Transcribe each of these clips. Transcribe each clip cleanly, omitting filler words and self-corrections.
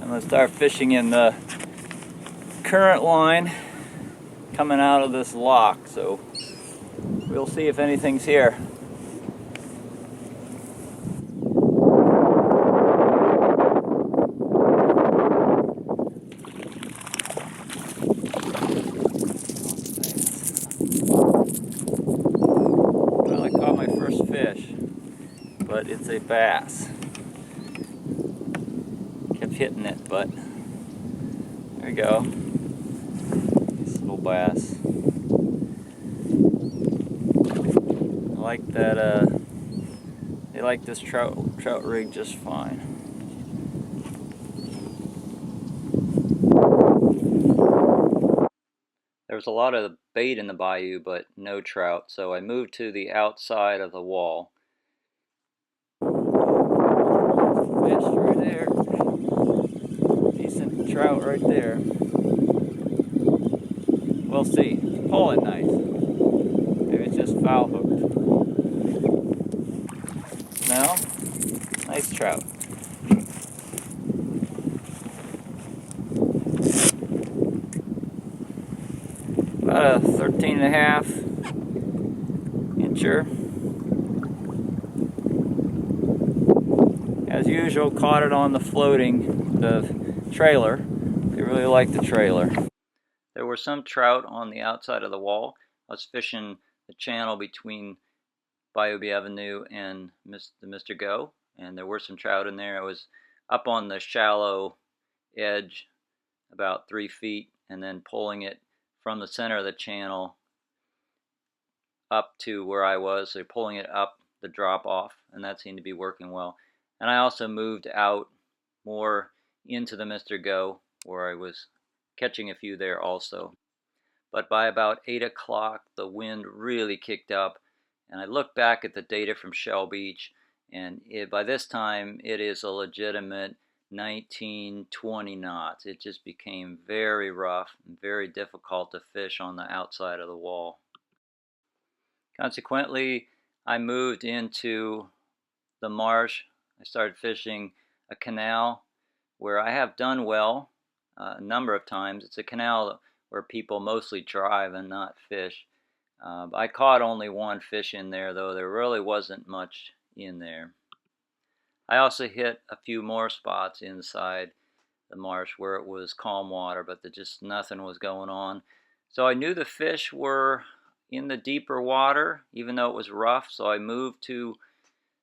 I'm going to start fishing in the current line coming out of this lock, so we'll see if anything's here. Well, I caught my first fish, but it's a bass. Kept hitting it, but there we go. Nice little bass. I like that. They like this trout rig just fine. There was a lot of bait in the bayou, but no trout, so I moved to the outside of the wall. Fish right there. Decent trout right there. We'll see. Pull it nice. Maybe it's just foul hooked. No? Nice trout. About a 13.5 incher. As usual, caught it on the trailer. They really like the trailer. There were some trout on the outside of the wall. I was fishing the channel between Bayou Avenue and the MRGO, and there were some trout in there. I was up on the shallow edge about 3 feet and then pulling it from the center of the channel up to where I was, so pulling it up the drop off, and that seemed to be working well. And I also moved out more into the MRGO where I was catching a few there also. But by about 8 o'clock the wind really kicked up, and I looked back at the data from Shell Beach, and by this time it is a legitimate 19-20 knots. It just became very rough and very difficult to fish on the outside of the wall. Consequently, I moved into the marsh. I started fishing a canal where I have done well a number of times. It's a canal where people mostly drive and not fish. I caught only one fish in there, though there really wasn't much in there. I also hit a few more spots inside the marsh where it was calm water, but just nothing was going on. So I knew the fish were in the deeper water, even though it was rough, so I moved to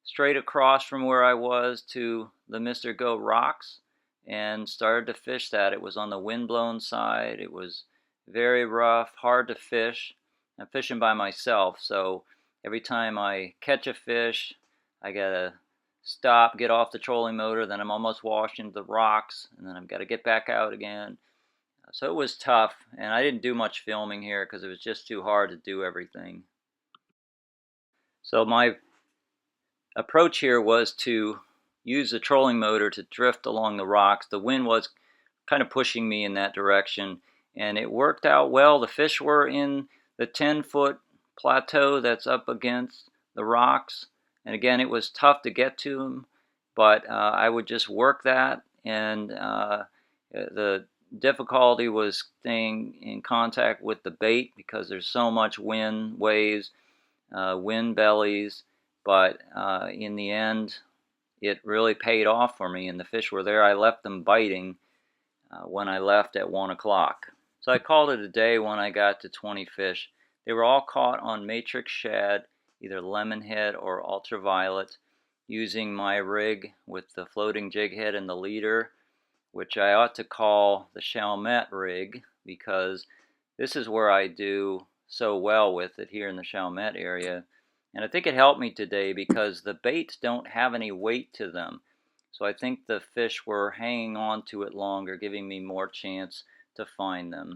straight across from where I was to the MRGO rocks and started to fish that. It was on the windblown side. It was very rough, hard to fish. I'm fishing by myself, so every time I catch a fish, I gotta stop, get off the trolling motor, then I'm almost washed into the rocks, and then I've got to get back out again. So it was tough, and I didn't do much filming here because it was just too hard to do everything. So my approach here was to use the trolling motor to drift along the rocks. The wind was kind of pushing me in that direction, and it worked out well. The fish were in the 10-foot plateau that's up against the rocks, and again it was tough to get to them, but I would just work that, and the difficulty was staying in contact with the bait because there's so much wind, waves, wind bellies, but in the end it really paid off for me, and the fish were there. I left them biting when I left at 1 o'clock. So I called it a day when I got to 20 fish. They were all caught on matrix shad, either lemonhead or ultraviolet, using my rig with the floating jig head and the leader, which I ought to call the Chalmette rig because this is where I do so well with it here in the Chalmette area. And I think it helped me today because the baits don't have any weight to them. So I think the fish were hanging on to it longer, giving me more chance to find them.